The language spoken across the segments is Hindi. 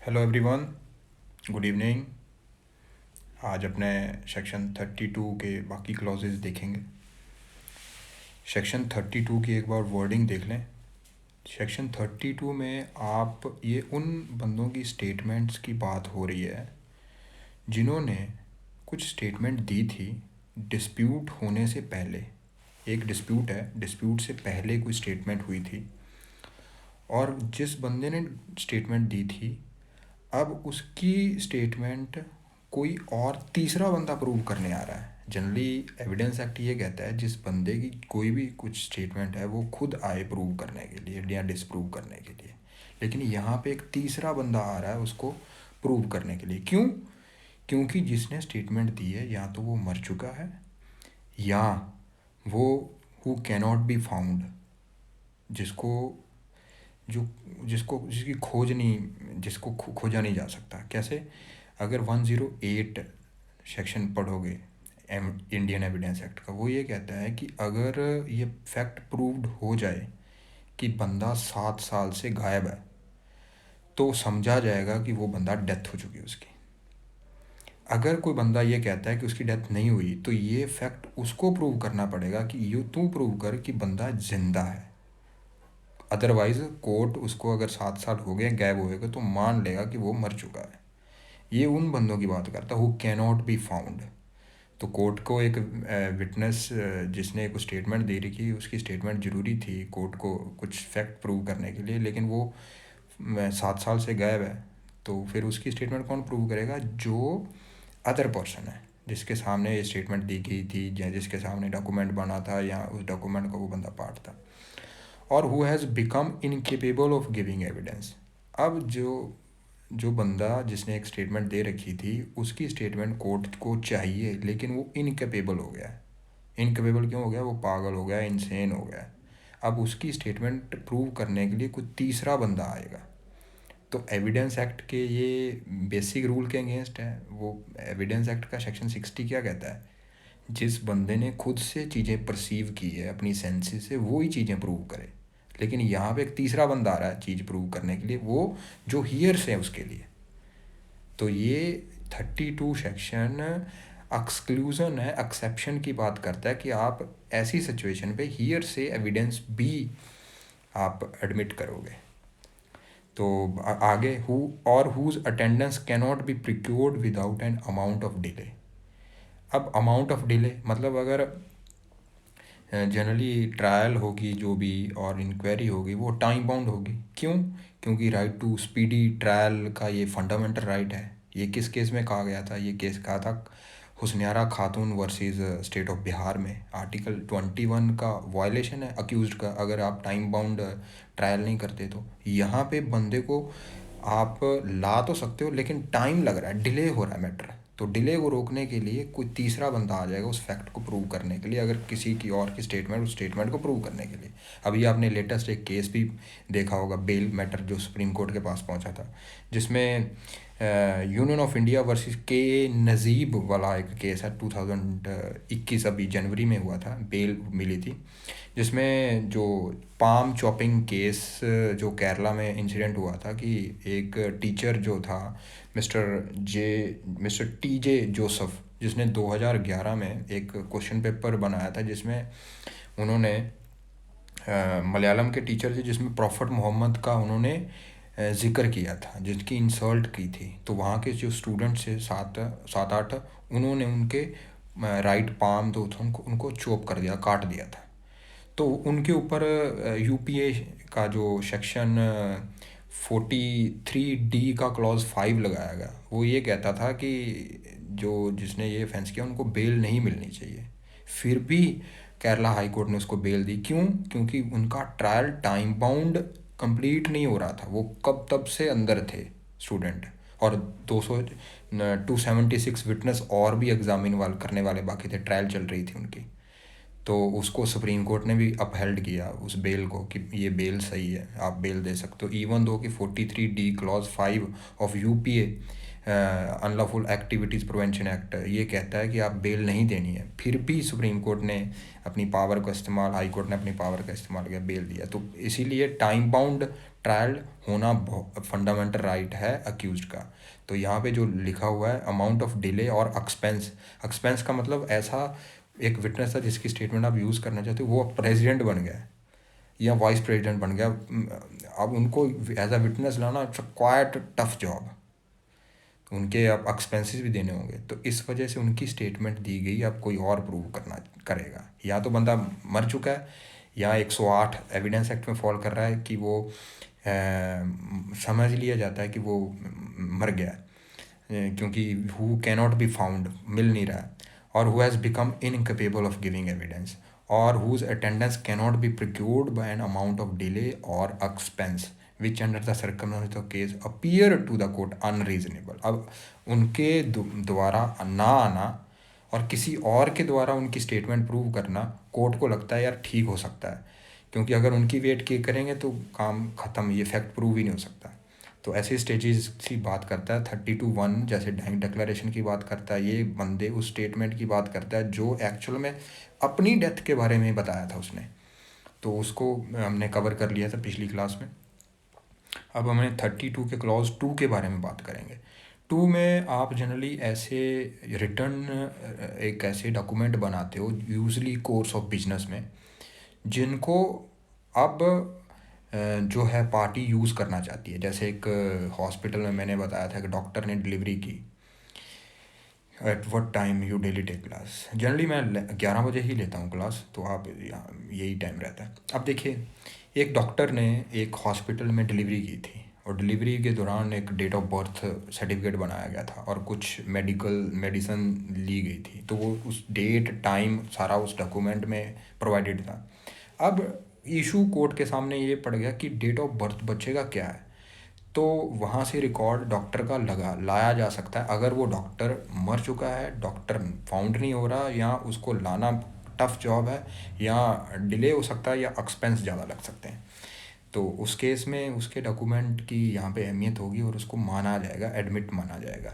Hello everyone, good evening. आज अपने सेक्शन 32 के बाकी क्लॉजेज देखेंगे। सेक्शन 32 की एक बार वर्डिंग देख लें। सेक्शन 32 में आप ये उन बंदों की स्टेटमेंट्स की बात हो रही है जिन्होंने कुछ स्टेटमेंट दी थी डिस्प्यूट होने से पहले। एक डिस्प्यूट है, डिस्प्यूट से पहले कोई स्टेटमेंट हुई थी और जिस बंदे ने स्टेटमेंट दी थी अब उसकी स्टेटमेंट कोई और तीसरा बंदा प्रूव करने आ रहा है। जनरली एविडेंस एक्ट ये कहता है जिस बंदे की कोई भी कुछ स्टेटमेंट है वो खुद आए प्रूव करने के लिए या डिसप्रूव करने के लिए, लेकिन यहाँ पे एक तीसरा बंदा आ रहा है उसको प्रूव करने के लिए। क्यों? क्योंकि जिसने स्टेटमेंट दी है या तो वो मर चुका है या वो हु कैनॉट बी फाउंड, जिसको जो जिसको जिसकी खोज नहीं जिसको खोजा नहीं जा सकता। कैसे? अगर 108 सेक्शन पढ़ोगे इंडियन एविडेंस एक्ट का, वो ये कहता है कि अगर ये फैक्ट प्रूव्ड हो जाए कि बंदा 7 साल से गायब है तो समझा जाएगा कि वो बंदा डेथ हो चुकी है उसकी। अगर कोई बंदा ये कहता है कि उसकी डेथ नहीं हुई तो ये फैक्ट उसको प्रूव करना पड़ेगा कि ये तू प्रूव कर कि बंदा जिंदा है। अदरवाइज़ कोर्ट उसको अगर 7 साल हो गए गायब होएगा तो मान लेगा कि वो मर चुका है। ये उन बंदों की बात करता है हु कैनॉट बी फाउंड। तो कोर्ट को एक विटनेस जिसने एक स्टेटमेंट दे रखी, उसकी स्टेटमेंट ज़रूरी थी कोर्ट को कुछ फैक्ट प्रूव करने के लिए, लेकिन वो 7 साल से गायब है तो फिर उसकी स्टेटमेंट कौन प्रूव करेगा? जो अदर पर्सन है जिसके सामने ये स्टेटमेंट दी गई थी या जिसके सामने डॉक्यूमेंट बना था या उस डॉक्यूमेंट का वो बंदा पार्ट था। और who has become incapable of giving evidence. अब जो बंदा जिसने एक स्टेटमेंट दे रखी थी उसकी स्टेटमेंट कोर्ट को चाहिए लेकिन वो इनकेपेबल हो गया है। इनकेपेबल क्यों हो गया? वो पागल हो गया, इनसेन हो गया। अब उसकी स्टेटमेंट प्रूव करने के लिए कोई तीसरा बंदा आएगा। तो एविडेंस एक्ट के ये बेसिक रूल के अगेंस्ट है। वो एविडेंस एक्ट का सेक्शन 60 क्या कहता है? जिस बंदे ने खुद से चीज़ें परसीव की है अपनी सेंसेस से, वो ही चीज़ें प्रूव करे। लेकिन यहाँ पे एक तीसरा बंदा आ रहा है चीज़ प्रूव करने के लिए, वो जो हियर्स है उसके लिए। तो ये 32 सेक्शन एक्सक्लूजन है, एक्सेप्शन की बात करता है कि आप ऐसी सिचुएशन पे हियर से एविडेंस भी आप एडमिट करोगे। तो आगे हु और whose attendance cannot be procured without an amount of delay. अब अमाउंट ऑफ डिले मतलब अगर जनरली ट्रायल होगी जो भी और इंक्वायरी होगी वो टाइम बाउंड होगी। क्यों? क्योंकि राइट टू स्पीडी ट्रायल का ये फंडामेंटल राइट है। ये किस केस में कहा गया था? ये केस कहा था हुस्नियारा खातून वर्सेस स्टेट ऑफ बिहार में। आर्टिकल 21 का वायलेशन है अक्यूज्ड का अगर आप टाइम बाउंड ट्रायल नहीं करते तो। यहाँ पे बंदे को आप ला तो सकते हो लेकिन टाइम लग रहा है, डिले हो रहा है मैटर। तो डिले को रोकने के लिए कोई तीसरा बंदा आ जाएगा उस फैक्ट को प्रूव करने के लिए, अगर किसी की और की स्टेटमेंट उस स्टेटमेंट को प्रूव करने के लिए। अभी आपने लेटेस्ट एक केस भी देखा होगा, बेल मैटर, जो सुप्रीम कोर्ट के पास पहुंचा था, जिसमें यूनियन ऑफ इंडिया वर्सेस के नजीब वाला एक केस है 2021 अभी जनवरी में हुआ था, बेल मिली थी। जिसमें जो पाम चॉपिंग केस जो केरला में इंसिडेंट हुआ था कि एक टीचर जो था मिस्टर टी जे जोसेफ, जिसने 2011 में एक क्वेश्चन पेपर बनाया था जिसमें उन्होंने मलयालम के टीचर थे जिसमें प्रॉफिट मोहम्मद का उन्होंने जिक्र किया था, जिसकी इंसल्ट की थी। तो वहाँ के जो स्टूडेंट्स थे 7-8, उन्होंने उनके राइट पाम तो उनको चॉप कर दिया, काट दिया था। तो उनके ऊपर यूपीए का जो सेक्शन 43D का क्लॉज 5 लगाया गया। वो ये कहता था कि जिसने ये ऑफेंस किया उनको बेल नहीं मिलनी चाहिए। फिर भी केरला हाई कोर्ट ने उसको बेल दी। क्यों? क्योंकि उनका ट्रायल टाइम बाउंड कंप्लीट नहीं हो रहा था, वो कब तब से अंदर थे स्टूडेंट, और 276 विटनेस और भी एग्जामिन करने वाले बाकी थे, ट्रायल चल रही थी उनकी। तो उसको सुप्रीम कोर्ट ने भी अपहेल्ड किया उस बेल को कि ये बेल सही है, आप बेल दे सकते हो। इवन दो कि 43D clause 5 of UPA unlawful activities prevention act ये कहता है कि आप बेल नहीं देनी है, फिर भी सुप्रीम कोर्ट ने अपनी पावर का इस्तेमाल, हाई कोर्ट ने अपनी पावर का इस्तेमाल किया, बेल दिया। तो इसीलिए टाइम बाउंड ट्रायल होना फंडामेंटल राइट है अक्यूज्ड का। तो यहाँ पे जो लिखा हुआ है अमाउंट ऑफ डिले और एक्सपेंस, एक्सपेंस का मतलब ऐसा एक विटनेस था जिसकी स्टेटमेंट आप यूज़ करना चाहते हो, वो प्रेसिडेंट बन गया या वाइस प्रेसिडेंट बन गया, अब उनको एज अ विटनेस लाना इट्स क्वाइट टफ जॉब, उनके अब एक्सपेंसेस भी देने होंगे। तो इस वजह से उनकी स्टेटमेंट दी गई, अब कोई और प्रूव करना करेगा, या तो बंदा मर चुका है या 108 एविडेंस एक्ट में फॉल कर रहा है कि वो समझ लिया जाता है कि वो मर गया है, क्योंकि हु कैनॉट बी फाउंड, मिल नहीं रहा है, और who has become incapable of giving evidence, और whose attendance cannot be procured by an amount of delay और expense which under the circumstances of case appear to the court unreasonable. अब उनके द्वारा ना आना और किसी और के द्वारा उनकी स्टेटमेंट प्रूव करना कोर्ट को लगता है यार ठीक हो सकता है, क्योंकि अगर उनकी वेट के करेंगे तो काम ख़त्म, ये फैक्ट प्रूव ही नहीं हो सकता। तो ऐसे स्टेजेस की बात करता है 32(1), जैसे डाइंग डिक्लेरेशन की बात करता है, ये बंदे उस स्टेटमेंट की बात करता है जो एक्चुअल में अपनी डेथ के बारे में बताया था उसने। तो उसको हमने कवर कर लिया था पिछली क्लास में। अब हमें 32 के क्लॉज 2 के बारे में बात करेंगे। 2 में आप जनरली ऐसे रिटर्न एक ऐसे डॉक्यूमेंट बनाते हो यूजली कोर्स ऑफ बिजनेस में, जिनको अब जो है पार्टी यूज़ करना चाहती है। जैसे एक हॉस्पिटल में मैंने बताया था कि डॉक्टर ने डिलीवरी की, at what time you daily take class, generally मैं 11 बजे ही लेता हूँ क्लास, तो आप यही टाइम रहता है। अब देखिए, एक डॉक्टर ने एक हॉस्पिटल में डिलीवरी की थी, और डिलीवरी के दौरान एक डेट ऑफ बर्थ सर्टिफिकेट बनाया गया था और कुछ मेडिसिन ली गई थी, तो वो उस डेट टाइम सारा उस डॉक्यूमेंट में प्रोवाइडेड था। अब इशू कोर्ट के सामने ये पड़ गया कि डेट ऑफ बर्थ बच्चे का क्या है, तो वहाँ से रिकॉर्ड डॉक्टर का लाया जा सकता है। अगर वो डॉक्टर मर चुका है, डॉक्टर फाउंड नहीं हो रहा, या उसको लाना टफ जॉब है, या डिले हो सकता है, या एक्सपेंस ज़्यादा लग सकते हैं, तो उस केस में उसके डॉक्यूमेंट की यहाँ पे अहमियत होगी और उसको माना जाएगा, एडमिट माना जाएगा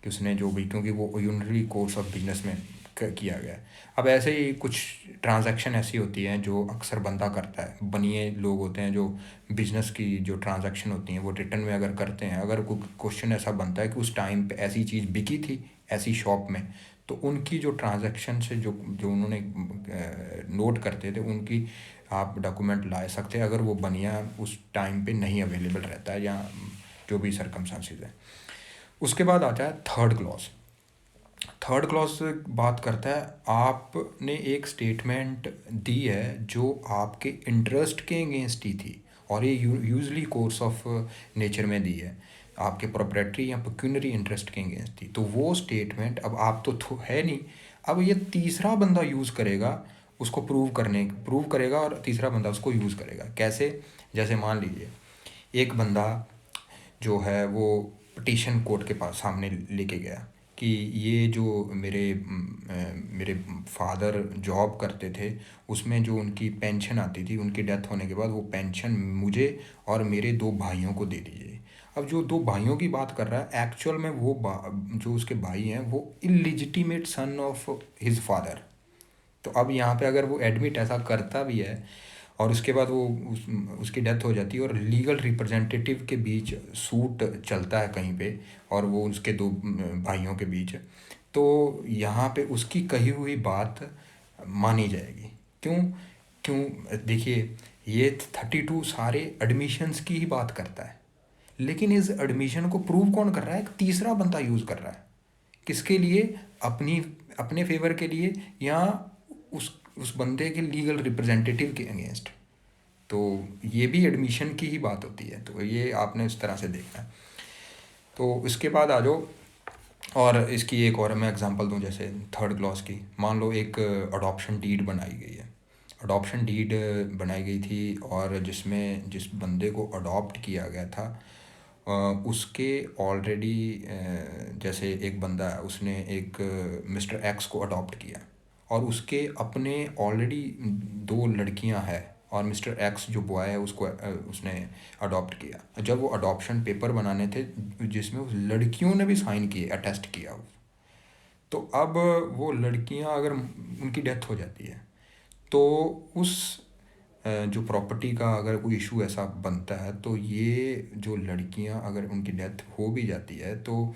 कि उसने जो भी, क्योंकि वो यूनिटरी कोर्स ऑफ बिजनेस में किया गया है। अब ऐसे ही कुछ ट्रांजैक्शन ऐसी होती हैं जो अक्सर बंदा करता है, बनिए लोग होते हैं जो बिजनेस की जो ट्रांजैक्शन होती हैं वो रिटर्न में अगर करते हैं, अगर कोई क्वेश्चन ऐसा बनता है कि उस टाइम पे ऐसी चीज़ बिकी थी ऐसी शॉप में, तो उनकी जो ट्रांजैक्शन से जो जो उन्होंने नोट करते थे उनकी आप डॉक्यूमेंट ला सकते हैं, अगर वो बनिया उस टाइम पे नहीं अवेलेबल रहता है, या जो भी सरकमस्टांसेस है। उसके बाद आता है थर्ड क्लॉज। थर्ड क्लॉज बात करता है आपने एक स्टेटमेंट दी है जो आपके इंटरेस्ट के अगेंस्ट ही थी, और ये यूजली कोर्स ऑफ नेचर में दी है, आपके प्रोप्राइटरी या पेक्यूनरी इंटरेस्ट के अगेंस्ट थी, तो वो स्टेटमेंट अब आप तो है नहीं, अब ये तीसरा बंदा यूज़ करेगा उसको प्रूव करेगा, और तीसरा बंदा उसको यूज़ करेगा। कैसे? जैसे मान लीजिए एक बंदा जो है वो पटिशन कोर्ट के पास सामने लेके गया कि ये जो मेरे फादर जॉब करते थे, उसमें जो उनकी पेंशन आती थी, उनकी डेथ होने के बाद वो पेंशन मुझे और मेरे 2 भाइयों को दे दीजिए। अब जो 2 भाइयों की बात कर रहा है, एक्चुअल में वो जो उसके भाई हैं वो illegitimate son of his father. तो अब यहाँ पे अगर वो एडमिट ऐसा करता भी है और उसके बाद वो उसकी डेथ हो जाती है और लीगल रिप्रेजेंटेटिव के बीच सूट चलता है कहीं पे, और वो उसके 2 भाइयों के बीच, तो यहाँ पे उसकी कही हुई बात मानी जाएगी। क्यों? क्यों? देखिए, ये 32 सारे एडमिशन्स की ही बात करता है, लेकिन इस एडमिशन को प्रूव कौन कर रहा है? एक तीसरा बंदा यूज़ कर रहा है। किसके लिए? अपने फेवर के लिए, या उस बंदे के लीगल रिप्रेजेंटेटिव के अगेंस्ट। तो ये भी एडमिशन की ही बात होती है, तो ये आपने इस तरह से देखना है। तो इसके बाद आ जाओ, और इसकी एक और मैं एग्जांपल दूं, जैसे थर्ड क्लॉज की, मान लो एक अडॉप्शन डीड बनाई गई है, अडॉप्शन डीड बनाई गई थी, और जिसमें जिस बंदे को अडॉप्ट किया गया था उसके ऑलरेडी, जैसे एक बंदा है उसने एक मिस्टर एक्स को अडॉप्ट किया, और उसके अपने ऑलरेडी 2 लड़कियां हैं, और मिस्टर एक्स जो बॉय है उसको उसने अडॉप्ट किया। जब वो अडॉप्शन पेपर बनाने थे जिसमें उस लड़कियों ने भी साइन किए, अटेस्ट किया, तो अब वो लड़कियां अगर उनकी डेथ हो जाती है, तो उस जो प्रॉपर्टी का अगर कोई इशू ऐसा बनता है तो ये जो लड़कियां अगर उनकी डेथ हो भी जाती है तो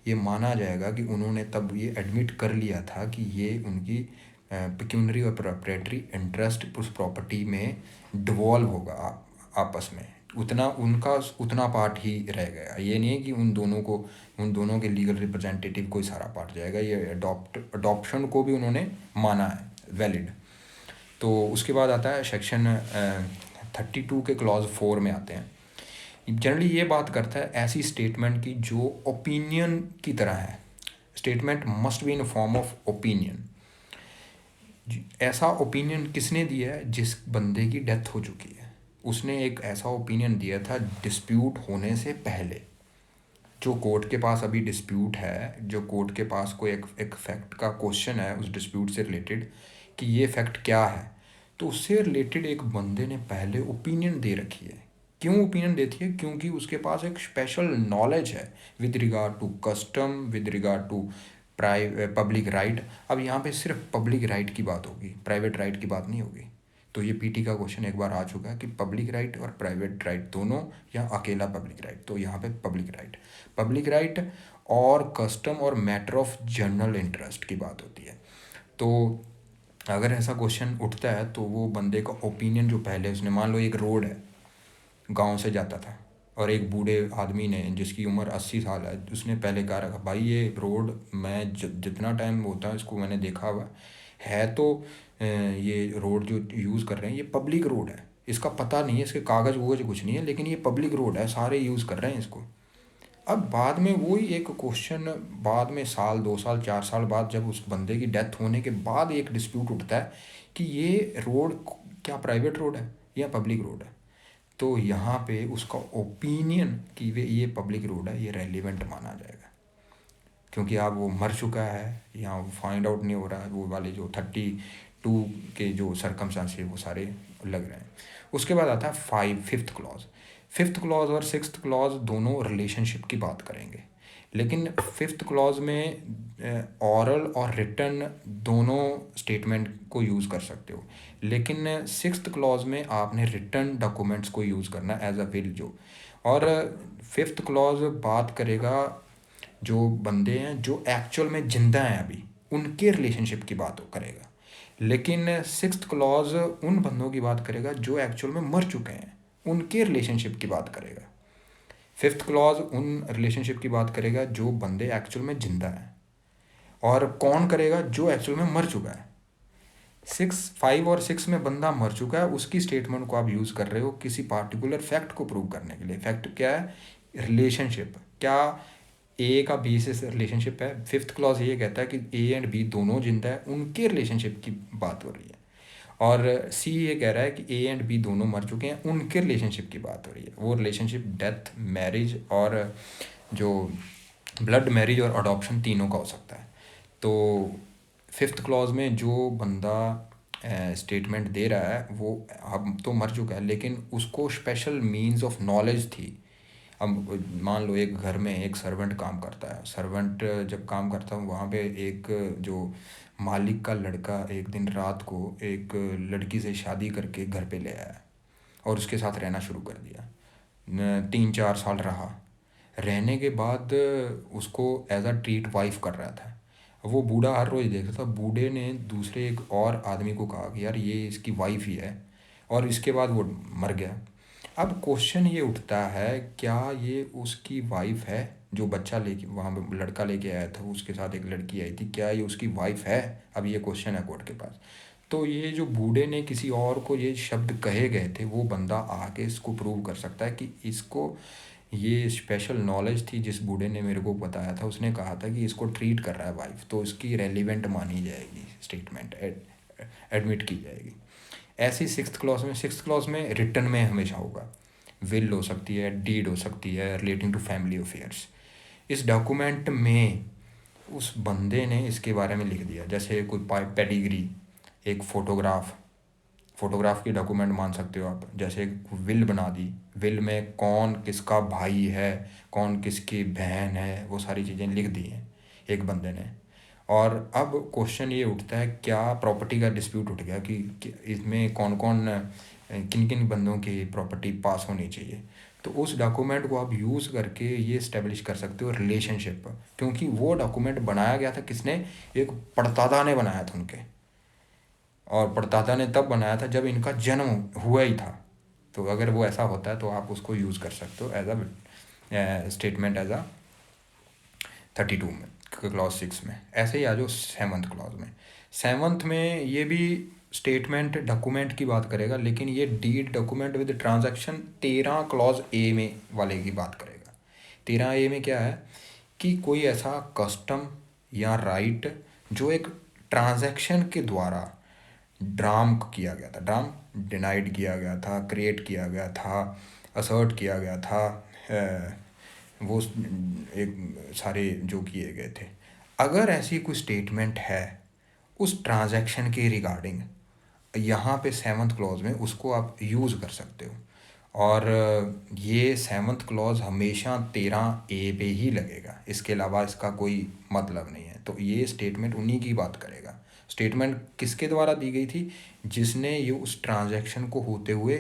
ये माना जाएगा कि उन्होंने तब ये एडमिट कर लिया था कि ये उनकी पिक्यूनरी और प्रॉपर्टी इंटरेस्ट उस प्रॉपर्टी में डिवॉल्व होगा आपस में, उतना उनका उतना पार्ट ही रह गया। ये नहीं है कि उन दोनों के लीगल रिप्रेजेंटेटिव को ही सारा पार्ट जाएगा, ये अडॉप्शन को भी उन्होंने माना है वैलिड। तो उसके बाद आता है सेक्शन 32 के क्लॉज 4 में आते हैं। जनरली ये बात करता है ऐसी स्टेटमेंट की जो ओपिनियन की तरह है। Statement must be in form of opinion. ऐसा ओपिनियन किसने दिया है? जिस बंदे की डेथ हो चुकी है उसने एक ऐसा ओपिनियन दिया था डिस्प्यूट होने से पहले। जो कोर्ट के पास अभी डिस्प्यूट है, जो कोर्ट के पास कोई एक फैक्ट का क्वेश्चन है उस डिस्प्यूट से रिलेटेड कि ये फैक्ट क्या है, तो उससे रिलेटेड एक बंदे ने पहले ओपिनियन दे रखी है। क्यों ओपिनियन देती है? क्योंकि उसके पास एक स्पेशल नॉलेज है with regard to custom, with regard to public right. अब यहाँ पे सिर्फ पब्लिक राइट की बात होगी, प्राइवेट राइट की बात नहीं होगी। तो ये पीटी का क्वेश्चन एक बार आ चुका है कि पब्लिक राइट और प्राइवेट राइट दोनों या अकेला पब्लिक राइट। तो यहाँ पे पब्लिक राइट और कस्टम और मैटर ऑफ जनरल इंटरेस्ट की बात होती है। तो अगर ऐसा क्वेश्चन उठता है तो वो बंदे का ओपिनियन जो पहले उसने, मान लो एक रोड है, गांव से जाता था और एक बूढ़े आदमी ने जिसकी उम्र 80 साल है उसने पहले कहा रखा भाई ये रोड मैं जितना टाइम होता है इसको मैंने देखा हुआ है, तो ये रोड जो यूज़ कर रहे हैं ये पब्लिक रोड है, इसका पता नहीं है, इसके कागज़ वगज कुछ नहीं है, लेकिन ये पब्लिक रोड है, सारे यूज़ कर रहे हैं इसको। अब बाद में वही एक क्वेश्चन, बाद में साल 2 साल 4 साल बाद जब उस बंदे की डेथ होने के बाद एक डिस्प्यूट उठता है कि ये रोड क्या प्राइवेट रोड है या पब्लिक रोड है, तो यहाँ पे उसका ओपिनियन कि वे ये पब्लिक रोड है ये रेलिवेंट माना जाएगा, क्योंकि अब वो मर चुका है या वो फाइंड आउट नहीं हो रहा है, वो वाले जो 32 के जो सरकमस्टांस है वो सारे लग रहे हैं। उसके बाद आता है फिफ्थ क्लॉज और सिक्स्थ क्लॉज दोनों रिलेशनशिप की बात करेंगे, लेकिन फिफ्थ क्लॉज में ऑरल और रिटन दोनों स्टेटमेंट को यूज़ कर सकते हो, लेकिन सिक्स्थ क्लॉज में आपने रिटन डॉक्यूमेंट्स को यूज़ करना एज अ विल जो। और फिफ्थ क्लॉज बात करेगा जो बंदे हैं जो एक्चुअल में जिंदा हैं अभी, उनके रिलेशनशिप की बात करेगा, लेकिन सिक्स्थ क्लॉज उन बंदों की बात करेगा जो एक्चुअल में मर चुके हैं, उनके रिलेशनशिप की बात करेगा। फिफ्थ क्लॉज उन रिलेशनशिप की बात करेगा जो बंदे एक्चुअल में जिंदा हैं, और कौन करेगा? जो एक्चुअल में मर चुका है। 5 और 6 में बंदा मर चुका है, उसकी स्टेटमेंट को आप यूज़ कर रहे हो किसी पार्टिकुलर फैक्ट को प्रूव करने के लिए। फैक्ट क्या है? रिलेशनशिप। क्या ए का बी से रिलेशनशिप है? फिफ्थ क्लॉज ये कहता है कि ए एंड बी दोनों जिंदा है, उनके रिलेशनशिप की बात हो रही है। और सी ये कह रहा है कि ए एंड बी दोनों मर चुके हैं, उनके रिलेशनशिप की बात हो रही है। वो रिलेशनशिप डेथ, मैरिज और जो ब्लड मैरिज और अडॉप्शन तीनों का हो सकता है। तो फिफ्थ क्लॉज में जो बंदा स्टेटमेंट दे रहा है वो अब तो मर चुका है, लेकिन उसको स्पेशल मीन्स ऑफ नॉलेज थी। अब मान लो एक घर में एक सर्वेंट काम करता है, सर्वेंट जब काम करता है वहाँ पे एक जो मालिक का लड़का एक दिन रात को एक लड़की से शादी करके घर पे ले आया और उसके साथ रहना शुरू कर दिया। 3-4 साल रहा, रहने के बाद उसको एज अ ट्रीट वाइफ कर रहा था। वो बूढ़ा हर रोज़ देखता था, बूढ़े ने दूसरे एक और आदमी को कहा कि यार ये इसकी वाइफ ही है, और इसके बाद वो मर गया। अब क्वेश्चन ये उठता है क्या ये उसकी वाइफ है? जो बच्चा लेके वहाँ पे लड़का लेके आया था उसके साथ एक लड़की आई थी, क्या ये उसकी वाइफ है? अब ये क्वेश्चन है कोर्ट के पास। तो ये जो बूढ़े ने किसी और को ये शब्द कहे गए थे वो बंदा आके इसको प्रूव कर सकता है कि इसको ये स्पेशल नॉलेज थी, जिस बूढ़े ने मेरे को बताया था उसने कहा था कि इसको ट्रीट कर रहा है वाइफ, तो इसकी रेलिवेंट मानी जाएगी, स्टेटमेंट एडमिट की जाएगी। ऐसी सिक्स्थ क्लॉज में रिटर्न में हमेशा होगा, विल हो सकती है, डीड हो सकती है रिलेटिंग टू फैमिली अफेयर्स। इस डॉक्यूमेंट में उस बंदे ने इसके बारे में लिख दिया, जैसे कोई पेडिग्री, एक फोटोग्राफ की डॉक्यूमेंट मान सकते हो आप, जैसे एक विल बना दी, विल में कौन किसका भाई है, कौन किसकी बहन है, वो सारी चीज़ें लिख दी हैं एक बंदे ने। और अब क्वेश्चन ये उठता है क्या प्रॉपर्टी का डिस्प्यूट उठ गया कि इसमें कौन कौन किन किन बंदों की प्रॉपर्टी पास होनी चाहिए। तो उस डॉक्यूमेंट को आप यूज़ करके ये इस्टेब्लिश कर सकते हो रिलेशनशिप, क्योंकि वो डॉक्यूमेंट बनाया गया था किसने, एक पड़तादा ने बनाया था उनके, और पड़तादा ने तब बनाया था जब इनका जन्म हुआ ही था। तो अगर वो ऐसा होता है तो आप उसको यूज़ कर सकते हो as a statement, as a 32 में, क्लॉज 6 में। ऐसे ही आ जाओ सेवन्थ क्लॉज में। सेवन्थ में ये भी स्टेटमेंट डॉक्यूमेंट की बात करेगा, लेकिन ये deed document with transaction 13 clause A में वाले की बात करेगा। 13 ए में क्या है कि कोई ऐसा कस्टम या राइट जो एक ट्रांजैक्शन के द्वारा ड्राम किया गया था, ड्राम डिनाइड किया गया था, क्रिएट किया गया था, असर्ट किया गया था, वो एक सारे जो किए गए थे। अगर ऐसी कोई स्टेटमेंट है उस ट्रांजैक्शन के रिगार्डिंग, यहाँ पे सेवन्थ क्लॉज में उसको आप यूज़ कर सकते हो। और ये सेवन्थ क्लॉज हमेशा 13 ए पे ही लगेगा, इसके अलावा इसका कोई मतलब नहीं है। तो ये स्टेटमेंट उन्हीं की बात करेगा। स्टेटमेंट किसके द्वारा दी गई थी, जिसने ये उस ट्रांजैक्शन को होते हुए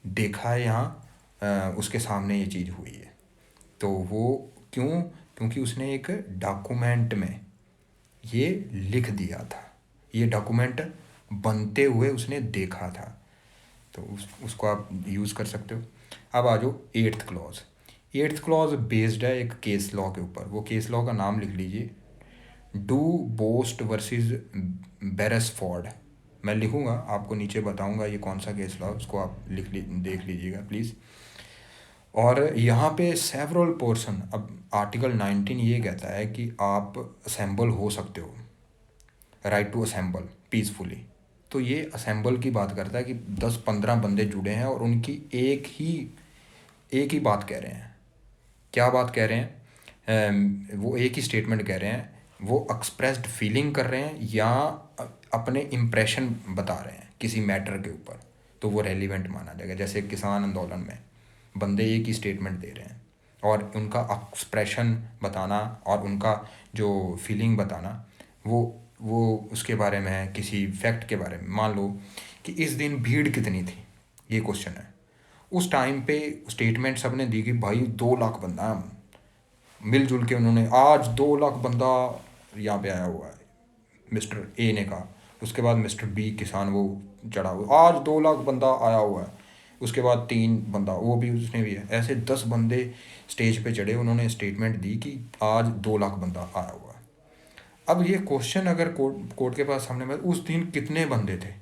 देखा है, यहाँ उसके सामने ये चीज़ हुई है। तो वो क्यों, क्योंकि उसने एक डॉक्यूमेंट में ये लिख दिया था, ये डॉक्यूमेंट बनते हुए उसने देखा था, तो उसको आप यूज़ कर सकते हो। अब आ जाओ eighth clause. Eighth clause based है एक केस लॉ के ऊपर। वो केस लॉ का नाम लिख लीजिए, डू बोस्ट वर्सेस बेरेसफोर्ड। मैं लिखूँगा, आपको नीचे बताऊँगा ये कौन सा केस लॉ, उसको आप देख लीजिएगा प्लीज़। और यहाँ पे सेवरल पोर्शन, अब आर्टिकल 19 ये कहता है कि आप असेंबल हो सकते हो, राइट टू असेंबल पीसफुली। तो ये असेंबल की बात करता है कि 10-15 बंदे जुड़े हैं और उनकी एक ही बात कह रहे हैं। क्या बात कह रहे हैं, वो एक ही स्टेटमेंट कह रहे हैं, वो एक्सप्रेस्ड फीलिंग कर रहे हैं या अपने इम्प्रेशन बता रहे हैं किसी मैटर के ऊपर, तो वो रेलिवेंट माना जाएगा। जैसे किसान आंदोलन में बंदे एक ही स्टेटमेंट दे रहे हैं और उनका एक्सप्रेशन बताना और उनका जो फीलिंग बताना, वो उसके बारे में है, किसी फैक्ट के बारे में। मान लो कि इस दिन भीड़ कितनी थी, ये क्वेश्चन है। उस टाइम पे स्टेटमेंट सब ने दी कि भाई 2 लाख बंदा है, मिलजुल के उन्होंने आज 2 लाख बंदा यहाँ पे आया हुआ है, मिस्टर ए ने कहा। उसके बाद मिस्टर बी किसान वो चढ़ा हुआ, आज 2 लाख बंदा आया हुआ है। उसके बाद 3 बंदा, वो भी उसने भी है, ऐसे 10 बंदे स्टेज पे चढ़े, उन्होंने स्टेटमेंट दी कि आज 2 लाख बंदा आया हुआ है। अब ये क्वेश्चन अगर कोर्ट के पास सामने में, उस दिन कितने बंदे थे,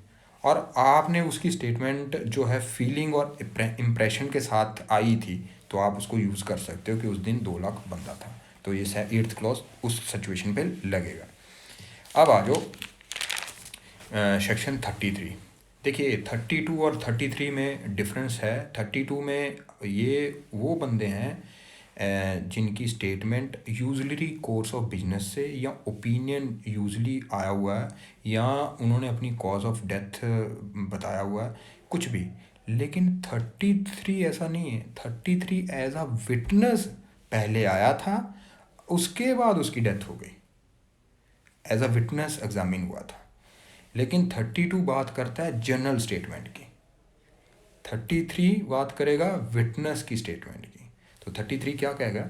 और आपने उसकी स्टेटमेंट जो है फीलिंग और इम्प्रेशन के साथ आई थी, तो आप उसको यूज़ कर सकते हो कि उस दिन 2 लाख बंदा था। तो ये एट्थ क्लॉज उस सिचुएशन पे लगेगा। अब आ जाओ सेक्शन 33। देखिए 32 और 33 में डिफरेंस है। 32 में ये वो बंदे हैं जिनकी statement usually course of business से या ओपिनियन यूजली आया हुआ है, या उन्होंने अपनी कॉज ऑफ डेथ बताया हुआ है, कुछ भी। लेकिन 33 ऐसा नहीं है। 33 एज अ विटनेस पहले आया था, उसके बाद उसकी डेथ हो गई, एज अ विटनेस एग्जामिन हुआ था। लेकिन 32 बात करता है जनरल स्टेटमेंट की, 33 बात करेगा विटनेस की स्टेटमेंट की। तो 33 क्या कहेगा,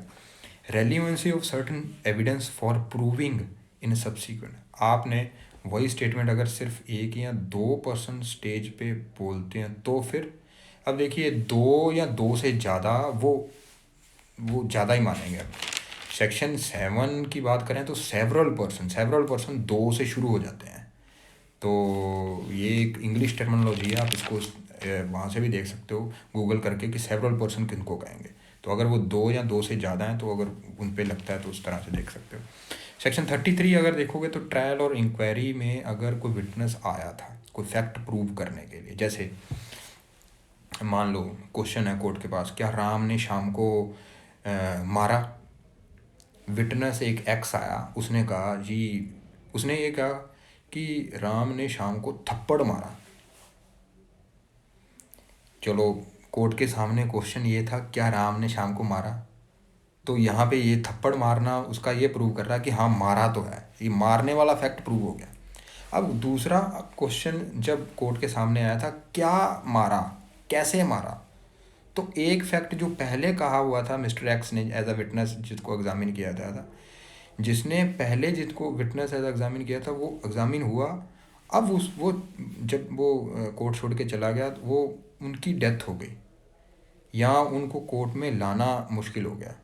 relevancy of certain evidence for proving in subsequent. आपने वही स्टेटमेंट अगर सिर्फ एक या 2% स्टेज पे बोलते हैं तो फिर, अब देखिए 2 या 2 से ज़्यादा वो ज़्यादा ही मानेंगे। अब सेक्शन 7 की बात करें तो सेवरल पर्सन 2 से शुरू हो जाते हैं। तो ये एक इंग्लिश टर्मिनोलॉजी है, आप इसको वहाँ से भी देख सकते हो गूगल करके कि सेवरल पर्सन किनको कहेंगे। तो अगर वो 2 या 2 से ज़्यादा हैं तो अगर उन पे लगता है तो उस तरह से देख सकते हो। सेक्शन 33 अगर देखोगे तो ट्रायल और इंक्वायरी में अगर कोई विटनेस आया था कोई फैक्ट प्रूव करने के लिए, जैसे मान लो क्वेश्चन है कोर्ट के पास, क्या राम ने शाम को मारा। विटनेस एक एक्स आया, उसने कहा जी, उसने ये कहा कि राम ने शाम को थप्पड़ मारा। चलो कोर्ट के सामने क्वेश्चन ये था, क्या राम ने शाम को मारा। तो यहाँ पे ये थप्पड़ मारना उसका ये प्रूव कर रहा है कि हाँ मारा तो है, ये मारने वाला फैक्ट प्रूव हो गया। अब दूसरा क्वेश्चन जब कोर्ट के सामने आया था, क्या मारा, कैसे मारा, तो एक फैक्ट जो पहले कहा हुआ था मिस्टर एक्स ने एज अ विटनेस जिसको एग्जामिन किया था, जिसने पहले जिसको विटनेस एज एग्जामिन किया था वो एग्जामिन हुआ। अब वो जब वो कोर्ट छोड़ के चला गया तो वो उनकी डेथ हो गई, या उनको कोर्ट में लाना मुश्किल हो गया,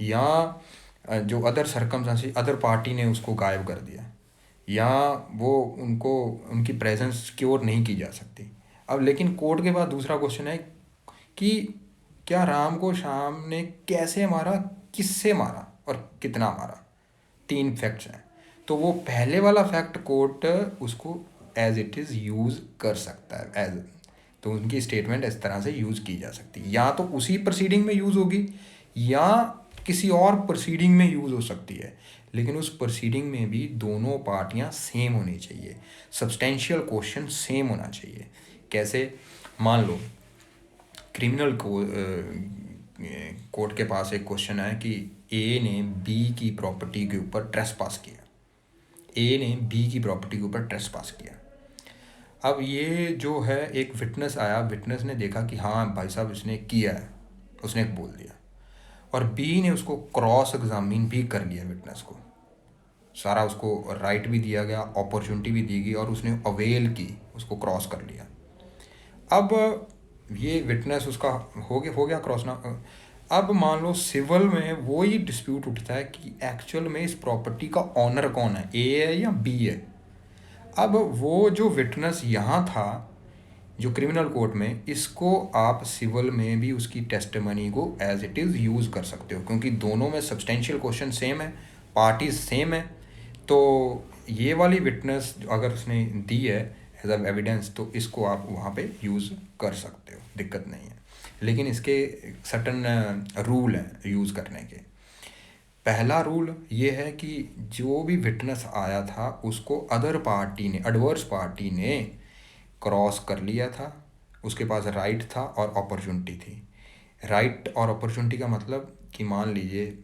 या जो अदर सर्कमस्टांसेस अदर पार्टी ने उसको गायब कर दिया, या वो उनको उनकी प्रेजेंस सिक्योर नहीं की जा सकती। अब लेकिन कोर्ट के पास दूसरा क्वेश्चन है कि क्या राम को श्याम ने कैसे मारा, किससे मारा और कितना मारा। 3 फैक्ट्स हैं, तो वो पहले वाला फैक्ट कोर्ट उसको एज इट इज़ यूज़ कर सकता है एज, तो उनकी स्टेटमेंट इस तरह से यूज़ की जा सकती है, या तो उसी प्रोसीडिंग में यूज़ होगी या किसी और प्रोसीडिंग में यूज़ हो सकती है, लेकिन उस प्रोसीडिंग में भी दोनों पार्टियां सेम होनी चाहिए, सब्सटेंशियल क्वेश्चन सेम होना चाहिए। कैसे, मान लो क्रिमिनल कोर्ट के पास एक क्वेश्चन है कि ए ने बी की प्रॉपर्टी के ऊपर ट्रेसपास किया, ए ने बी की प्रॉपर्टी के ऊपर ट्रेसपास किया। अब ये जो है एक विटनेस आया, विटनेस ने देखा कि हाँ भाई साहब इसने किया है, उसने बोल दिया, और बी ने उसको क्रॉस एग्जामिन भी कर लिया, विटनेस को सारा उसको राइट भी दिया गया, अपॉर्चुनिटी भी दी गई, और उसने अवेल की, उसको क्रॉस कर लिया। अब ये विटनेस उसका हो गया क्रॉस ना। अब मान लो सिविल में वो ही डिस्प्यूट उठता है कि एक्चुअल में इस प्रॉपर्टी का ऑनर कौन है, ए है या बी है। अब वो जो विटनेस यहाँ था जो क्रिमिनल कोर्ट में, इसको आप सिविल में भी उसकी टेस्टिमनी को एज इट इज़ यूज़ कर सकते हो, क्योंकि दोनों में सब्सटेंशियल क्वेश्चन सेम है, पार्टीज सेम है। तो ये वाली विटनेस अगर उसने दी है एज अ एविडेंस, तो इसको आप वहाँ पे यूज़ कर सकते हो, दिक्कत नहीं है। लेकिन इसके सर्टन रूल हैं यूज़ करने के। पहला रूल ये है कि जो भी विटनेस आया था उसको अदर पार्टी ने, एडवर्स पार्टी ने क्रॉस कर लिया था, उसके पास राइट था और अपॉर्चुनिटी थी। राइट और अपॉर्चुनिटी का मतलब कि मान लीजिए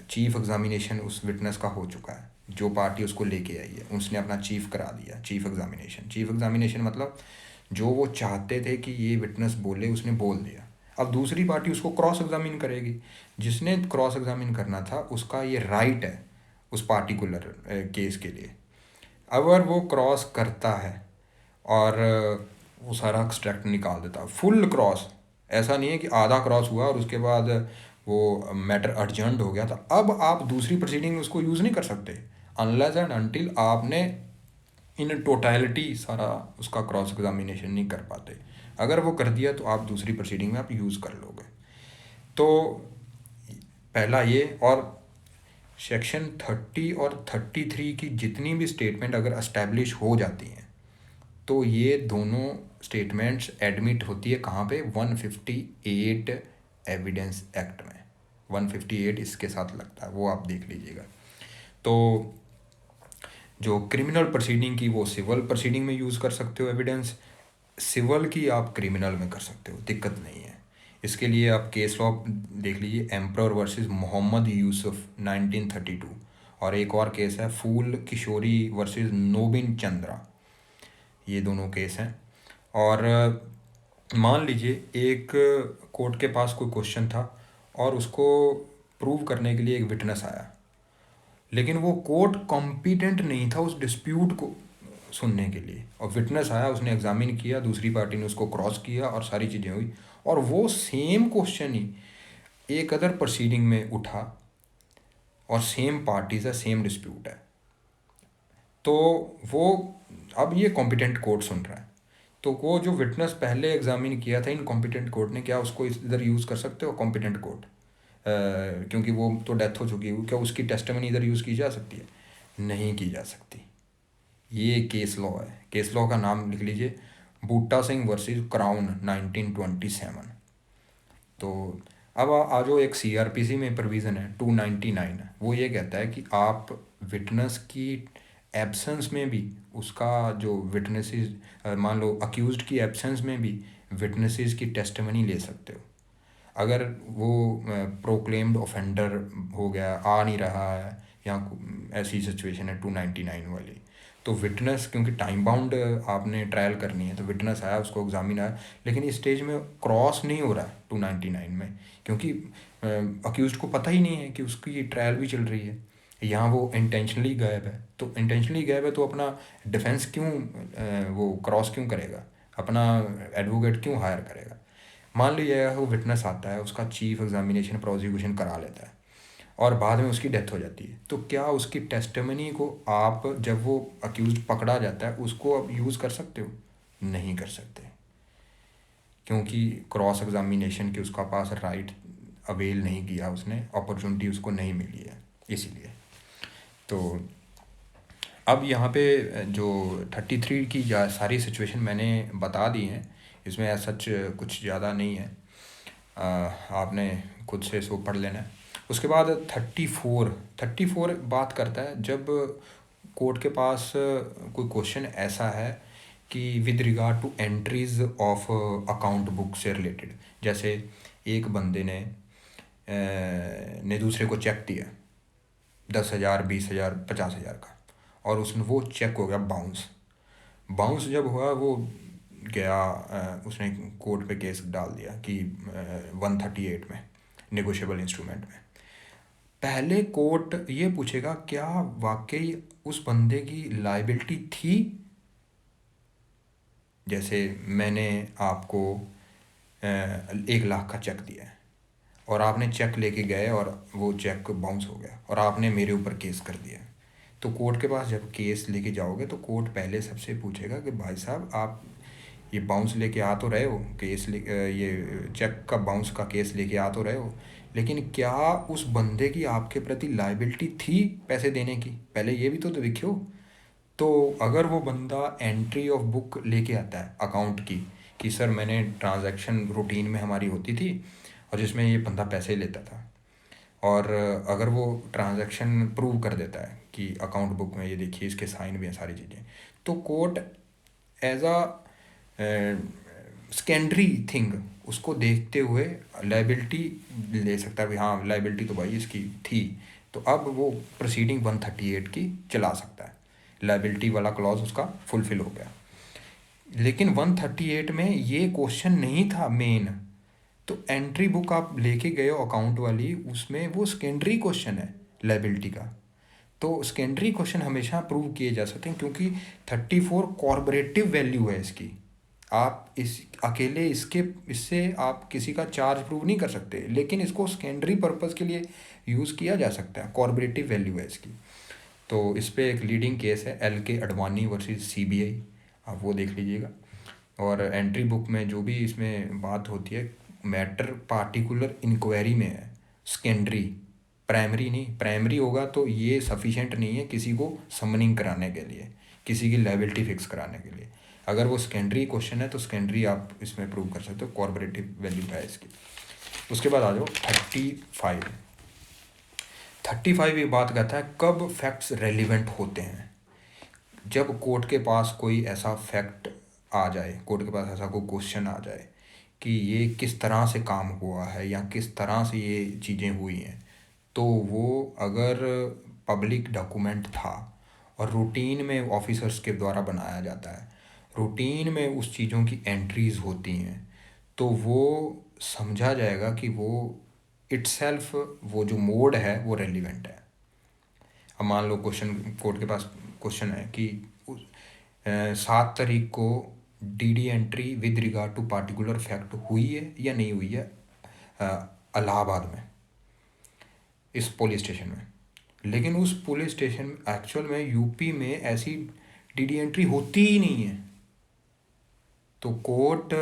चीफ एग्जामिनेशन उस विटनेस का हो चुका है, जो पार्टी उसको लेके आई है उसने अपना चीफ करा दिया, चीफ एग्जामिनेशन। चीफ एग्जामिनेशन मतलब जो वो चाहते थे कि ये विटनेस बोले उसने बोल दिया। अब दूसरी पार्टी उसको क्रॉस एग्जामिन करेगी, जिसने क्रॉस एग्जामिन करना था उसका ये राइट है उस पार्टिकुलर केस के लिए। अगर वो क्रॉस करता है और वो सारा एक्सट्रैक्ट निकाल देता, फुल क्रॉस, ऐसा नहीं है कि आधा क्रॉस हुआ और उसके बाद वो मैटर अर्जेंट हो गया, तो अब आप दूसरी प्रोसीडिंग में उसको यूज़ नहीं कर सकते अनलेस एंड अनटिल आपने इन टोटलिटी सारा उसका क्रॉस एग्जामिनेशन नहीं कर पाते। अगर वो कर दिया तो आप दूसरी प्रोसीडिंग में आप यूज़ कर लोगे। तो पहला ये, और सेक्शन 30 और 33 की जितनी भी स्टेटमेंट अगर एस्टेब्लिश हो जाती हैं तो ये दोनों स्टेटमेंट्स एडमिट होती है कहाँ पे, 158 एविडेंस एक्ट में। 158 इसके साथ लगता है, वो आप देख लीजिएगा। तो जो क्रिमिनल प्रोसीडिंग की वो सिविल प्रोसीडिंग में यूज़ कर सकते हो एविडेंस, सिविल की आप क्रिमिनल में कर सकते हो, दिक्कत नहीं है। इसके लिए आप केस लॉ देख लीजिए, एम्परर वर्सेस मोहम्मद यूसुफ 1932, और एक और केस है फूल किशोरी वर्सेस नोबिन चंद्रा, ये दोनों केस हैं। और मान लीजिए एक कोर्ट के पास कोई क्वेश्चन था और उसको प्रूव करने के लिए एक विटनेस आया, लेकिन वो कोर्ट कॉम्पिटेंट नहीं था उस डिस्प्यूट को सुनने के लिए, और विटनेस आया, उसने एग्जामिन किया, दूसरी पार्टी ने उसको क्रॉस किया और सारी चीज़ें हुई, और वो सेम क्वेश्चन ही एक अदर प्रोसीडिंग में उठा और सेम पार्टी से सेम डिस्प्यूट है, तो वो अब ये कॉम्पिटेंट कोर्ट सुन रहा है, तो वो जो विटनेस पहले एग्जामिन किया था इन कॉम्पिटेंट कोर्ट ने, क्या उसको इधर यूज़ कर सकते हो कॉम्पिटेंट कोर्ट? क्योंकि वो तो डेथ हो चुकी है, क्या उसकी टेस्टिमनी इधर यूज़ की जा सकती है? नहीं की जा सकती। ये केस लॉ है, केस लॉ का नाम लिख लीजिए, बूटा सिंह वर्सेस क्राउन 1927। तो अब आ जो एक सीआरपीसी में प्रोविज़न है 299 है, वो ये कहता है कि आप विटनेस की एब्सेंस में भी उसका जो विटनेसेस, मान लो अक्यूज्ड की एब्सेंस में भी विटनेसेस की टेस्टिमनी ले सकते हो। अगर वो प्रोक्लेम्ड ऑफेंडर हो गया, आ नहीं रहा है, या ऐसी सिचुएशन है 299 वाली, तो विटनेस, क्योंकि टाइम बाउंड आपने ट्रायल करनी है, तो विटनेस आया, उसको एग्जामिन आया, लेकिन इस स्टेज में क्रॉस नहीं हो रहा है 299 में, क्योंकि अक्यूज को पता ही नहीं है कि उसकी ट्रायल भी चल रही है। यहाँ वो इंटेंशनली गायब है, तो इंटेंशनली गायब है तो अपना डिफेंस क्यों वो क्रॉस क्यों करेगा, अपना एडवोकेट क्यों हायर करेगा। मान लीजिए वो विटनेस आता है, उसका चीफ एग्जामिनेशन प्रोसिक्यूशन करा लेता है और बाद में उसकी डेथ हो जाती है, तो क्या उसकी टेस्टिमनी को आप, जब वो अक्यूज पकड़ा जाता है, उसको आप यूज़ कर सकते हो? नहीं कर सकते, क्योंकि क्रॉस एग्जामिनेशन की उसका पास राइट अवेल नहीं किया, उसने अपॉर्चुनिटी उसको नहीं मिली है, इसीलिए। तो अब यहाँ पे जो 33 की सारी सिचुएशन मैंने बता दी हैं, इसमें सच कुछ ज़्यादा नहीं है, आपने खुद से इसको पढ़ लेना है। उसके बाद 34 बात करता है जब कोर्ट के पास कोई क्वेश्चन ऐसा है कि with regard to entries of account book से रिलेटेड, जैसे एक बंदे ने दूसरे को चेक दिया 10,000, 20,000, 50,000 का, और उसने वो चेक हो गया बाउंस जब हुआ, वो गया, उसने कोर्ट पे केस डाल दिया कि 138 में, नेगोशिएबल इंस्ट्रूमेंट में। पहले कोर्ट ये पूछेगा क्या वाकई उस बंदे की लाइबिलिटी थी। जैसे मैंने आपको 1 लाख का चेक दिया है और आपने चेक लेके गए और वो चेक बाउंस हो गया और आपने मेरे ऊपर केस कर दिया, तो कोर्ट के पास जब केस लेके जाओगे तो कोर्ट पहले सबसे पूछेगा कि भाई साहब आप ये बाउंस लेके आ तो रहे हो, ये चेक का बाउंस का केस लेके आ तो रहे हो, लेकिन क्या उस बंदे की आपके प्रति लाइबिलिटी थी पैसे देने की, पहले ये भी तो देखियो। तो अगर वो बंदा एंट्री ऑफ बुक लेके आता है अकाउंट की कि सर मैंने ट्रांजैक्शन रूटीन में हमारी होती थी और जिसमें ये बंदा पैसे लेता था, और अगर वो ट्रांजैक्शन प्रूव कर देता है कि अकाउंट बुक में ये देखिए इसके साइन भी हैं सारी चीज़ें, तो court as a secondary thing उसको देखते हुए लाइबिलिटी ले सकता है, हाँ लाइबिलिटी तो भाई इसकी थी, तो अब वो प्रोसीडिंग 138 की चला सकता है, लाइबिलिटी वाला क्लॉज उसका फुलफिल हो गया। लेकिन 138 में ये क्वेश्चन नहीं था मेन, तो एंट्री बुक आप लेके गए हो अकाउंट वाली, उसमें वो सेकेंडरी क्वेश्चन है लाइबिलिटी का, तो सेकेंडरी क्वेश्चन हमेशा प्रूव किए जा सकते हैं, क्योंकि 34 कॉर्पोरेटिव वैल्यू है इसकी, आप इस अकेले इससे आप किसी का चार्ज प्रूव नहीं कर सकते, लेकिन इसको सेकेंडरी पर्पस के लिए यूज़ किया जा सकता है, कॉर्पोरेटिव वैल्यू है इसकी। तो इस पे एक लीडिंग केस है एल के अडवाणी वर्सेस सीबीआई, आप वो देख लीजिएगा। और एंट्री बुक में जो भी इसमें बात होती है, मैटर पार्टिकुलर इंक्वायरी में है, सेकेंडरी, प्राइमरी नहीं। प्राइमरी होगा तो ये सफिशेंट नहीं है किसी को समनिंग कराने के लिए, किसी की लाइबिलिटी फिक्स कराने के लिए। अगर वो सेकेंडरी क्वेश्चन है तो सेकेंडरी आप इसमें प्रूव कर सकते हो, कॉर्पोरेटिव वैल्यू है इसकी। उसके बाद आ जाओ 35 ये बात कहता है कब फैक्ट्स रेलिवेंट होते हैं। जब कोर्ट के पास कोई ऐसा फैक्ट आ जाए, कोर्ट के पास ऐसा कोई क्वेश्चन आ जाए कि ये किस तरह से काम हुआ है या किस तरह से ये चीज़ें हुई हैं, तो वो अगर पब्लिक डॉक्यूमेंट था और रूटीन में ऑफिसर्स के द्वारा बनाया जाता है, रूटीन में उस चीज़ों की एंट्रीज होती हैं, तो वो समझा जाएगा कि वो इट्सेल्फ वो जो मोड है वो रेलिवेंट है। अब मान लो क्वेश्चन, कोर्ट के पास क्वेश्चन है कि 7 तारीख को DD entry with regard to particular fact हुई है या नहीं हुई है इलाहाबाद में, इस पुलिस स्टेशन में, लेकिन उस पुलिस स्टेशन में एक्चुअल में यूपी में ऐसी डीडी एंट्री होती ही नहीं है। तो कोर्ट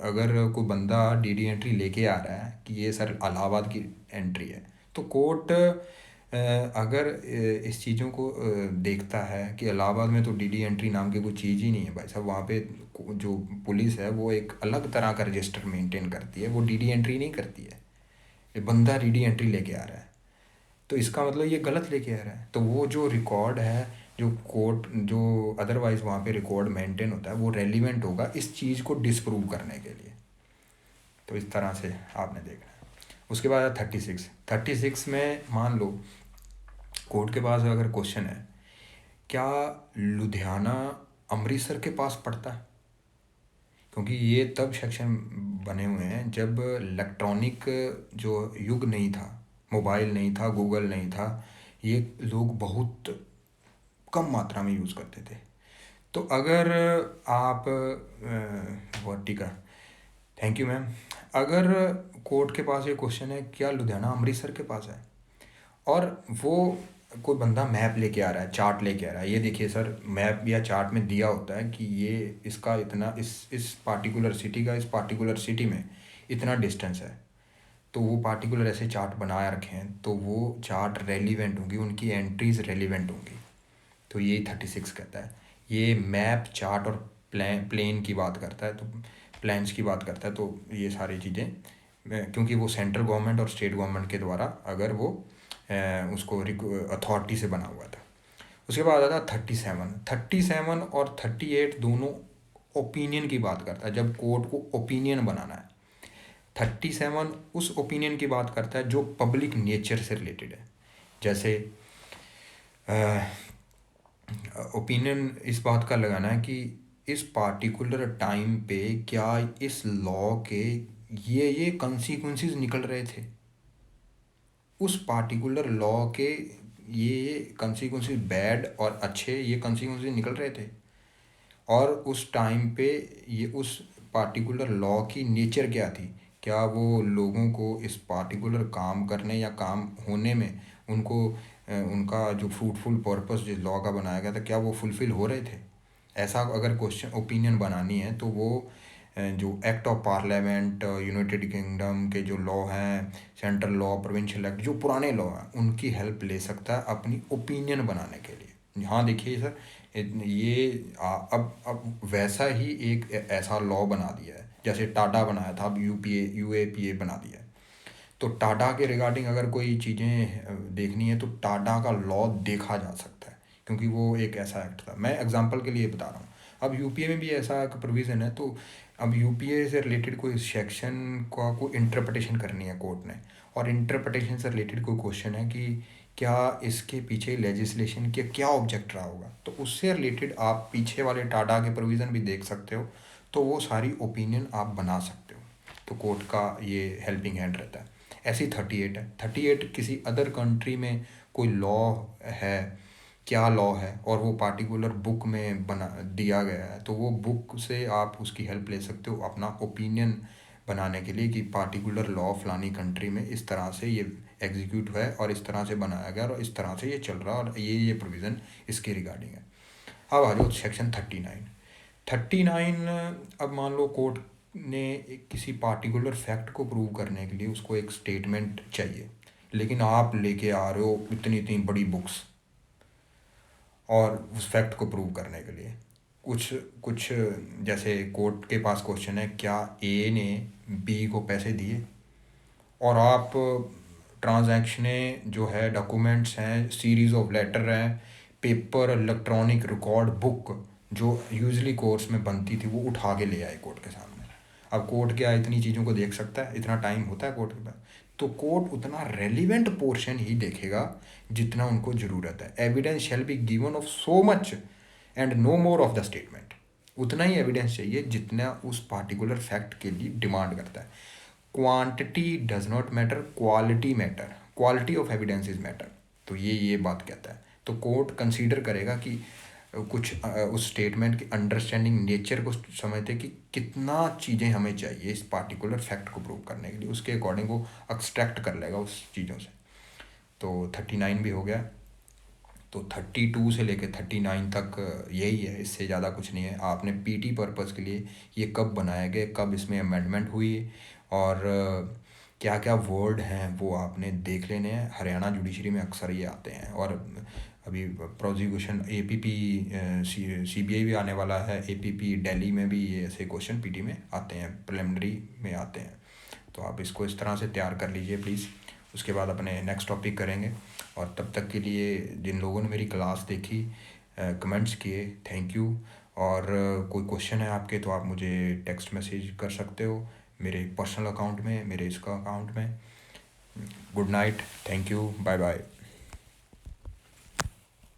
अगर कोई बंदा डीडी एंट्री लेके आ रहा है कि ये सर इलाहाबाद की एंट्री है, तो कोर्ट अगर इस चीज़ों को देखता है कि इलाहाबाद में तो डीडी एंट्री नाम की कोई चीज़ ही नहीं है भाई साहब, वहाँ पे जो पुलिस है वो एक अलग तरह का रजिस्टर मेंटेन करती है, वो डीडी एंट्री नहीं करती है, ये बंदा डीडी एंट्री लेके आ रहा है, तो इसका मतलब ये गलत लेके आ रहा है। तो वो जो रिकॉर्ड है, जो कोर्ट जो अदरवाइज़ वहाँ पे रिकॉर्ड मेंटेन होता है, वो रेलिवेंट होगा इस चीज़ को डिसप्रूव करने के लिए। तो इस तरह से आपने देखना है। उसके बाद 36 में मान लो कोर्ट के पास अगर क्वेश्चन है क्या लुधियाना अमृतसर के पास पड़ता है? क्योंकि ये तब सेक्शन बने हुए हैं जब इलेक्ट्रॉनिक जो युग नहीं था, मोबाइल नहीं था, गूगल नहीं था, ये लोग बहुत कम मात्रा में यूज़ करते थे। तो अगर आप वर्टिका, थैंक यू मैम। अगर कोर्ट के पास ये क्वेश्चन है क्या लुधियाना अमृतसर के पास है, और वो कोई बंदा मैप लेके आ रहा है, चार्ट लेके आ रहा है, ये देखिए सर मैप या चार्ट में दिया होता है कि ये इसका इतना इस पार्टिकुलर सिटी का इस पार्टिकुलर सिटी में इतना डिस्टेंस है, तो वो पार्टिकुलर ऐसे चार्ट बनाए रखे हैं, तो वो चार्ट रेलिवेंट होंगी, उनकी एंट्रीज रेलिवेंट होंगी। तो ये 36 कहता है। ये मैप चार्ट और प्लेन की बात करता है, तो प्लान्स की बात करता है। तो ये सारी चीज़ें क्योंकि वो सेंट्रल गवर्नमेंट और स्टेट गवर्नमेंट के द्वारा अगर वो उसको अथॉरिटी से बना हुआ था। उसके बाद आता 37 और 38 दोनों ओपिनियन की बात करता है, जब कोर्ट को ओपिनियन बनाना है। 37 उस ओपिनियन की बात करता है जो पब्लिक नेचर से रिलेटेड है। जैसे ओपिनियन इस बात का लगाना है कि इस पार्टिकुलर टाइम पे क्या इस लॉ के ये कंसिक्वेंसेस निकल रहे थे, उस पार्टिकुलर लॉ के ये कंसिक्वेंसेस बैड और अच्छे ये कंसिक्वेंसेस निकल रहे थे, और उस टाइम पे ये उस पार्टिकुलर लॉ की नेचर क्या थी, क्या वो लोगों को इस पार्टिकुलर काम करने या काम होने में उनको उनका जो फ्रूटफुल पर्पस जिस लॉ का बनाया गया था क्या वो फुलफ़िल हो रहे थे। ऐसा अगर क्वेश्चन ओपिनियन बनानी है तो वो जो act of parliament United kingdom के जो लॉ हैं, सेंट्रल लॉ, प्रोविंशियल एक्ट, जो पुराने लॉ हैं उनकी हेल्प ले सकता है अपनी ओपिनियन बनाने के लिए। हाँ देखिए सर, ये अब वैसा ही एक ऐसा लॉ बना दिया है जैसे टाटा बनाया था, अब यूएपीए बना दिया है। तो टाटा के रिगार्डिंग अगर कोई चीज़ें देखनी है तो टाटा का लॉ देखा जा सकता है, क्योंकि वो एक ऐसा एक्ट था। मैं एग्जांपल के लिए बता रहा हूँ। अब यूपीए में भी ऐसा एक प्रोविज़न है, तो अब यूपीए से रिलेटेड कोई सेक्शन का कोई इंटरप्रटेशन करनी है कोर्ट ने, और इंटरप्रटेशन से रिलेटेड कोई क्वेश्चन है कि क्या इसके पीछे लेजिस्लेशन के क्या ऑब्जेक्ट रहा होगा, तो उससे रिलेटेड आप पीछे वाले टाटा के प्रोविज़न भी देख सकते हो, तो वो सारी ओपिनियन आप बना सकते हो। तो कोर्ट का ये हेल्पिंग हैंड रहता है। ऐसी 38 है। 38 किसी अदर कंट्री में कोई लॉ है, क्या लॉ है, और वो पार्टिकुलर बुक में बना दिया गया है, तो वो बुक से आप उसकी हेल्प ले सकते हो अपना ओपिनियन बनाने के लिए कि पार्टिकुलर लॉ फलानी कंट्री में इस तरह से ये एग्जीक्यूट हुआ है और इस तरह से बनाया गया और इस तरह से ये चल रहा है और ये प्रोविज़न इसके रिगार्डिंग है। अब आ जाओ सेक्शन 39। अब मान लो कोर्ट ने किसी पार्टिकुलर फैक्ट को प्रूव करने के लिए उसको एक स्टेटमेंट चाहिए, लेकिन आप लेके आ रहे हो इतनी इतनी बड़ी बुक्स और उस फैक्ट को प्रूव करने के लिए कुछ कुछ जैसे कोर्ट के पास क्वेश्चन है क्या ए ने बी को पैसे दिए, और आप ट्रांजैक्शनें जो है डॉक्यूमेंट्स हैं, सीरीज़ ऑफ लेटर हैं, पेपर इलेक्ट्रॉनिक रिकॉर्ड बुक जो यूजली कोर्ट्स में बनती थी वो उठा के ले आए कोर्ट के सामने। अब कोर्ट क्या इतनी चीज़ों को देख सकता है, इतना टाइम होता है कोर्ट के पास, तो कोर्ट उतना रेलिवेंट पोर्शन ही देखेगा जितना उनको ज़रूरत है। Evidence shall be given of so much and no more of the statement. उतना ही एविडेंस चाहिए जितना उस पार्टिकुलर फैक्ट के लिए डिमांड करता है। Quantity does not matter, quality matter, quality of evidence is matter. तो ये बात कहता है। तो कोर्ट कंसीडर करेगा कि कुछ उस स्टेटमेंट की अंडरस्टैंडिंग नेचर को समझते कि कितना चीज़ें हमें चाहिए इस पार्टिकुलर फैक्ट को प्रूव करने के लिए, उसके अकॉर्डिंग वो एक्सट्रैक्ट कर लेगा उस चीज़ों से। तो 39 भी हो गया। तो 32 से लेकर 39 तक यही है, इससे ज़्यादा कुछ नहीं है। आपने पीटी पर्पज़ के लिए ये कब बनाए गए, कब इसमें अमेंडमेंट हुई और क्या क्या वर्ड हैं वो आपने देख लेने हैं। हरियाणा जुडिशरी में अक्सर ये आते हैं, और अभी प्रोसिक्यूशन एपीपी सीबीआई भी आने वाला है, एपीपी दिल्ली में भी ये ऐसे क्वेश्चन पीटी में आते हैं, प्रिलिमिनरी में आते हैं। तो आप इसको इस तरह से तैयार कर लीजिए प्लीज़। उसके बाद अपने नेक्स्ट टॉपिक करेंगे, और तब तक के लिए जिन लोगों ने मेरी क्लास देखी, कमेंट्स किए, थैंक यू। और कोई क्वेश्चन है आपके तो आप मुझे टेक्स्ट मैसेज कर सकते हो मेरे पर्सनल अकाउंट में, मेरे इसका अकाउंट में। Good night, thank you, bye bye.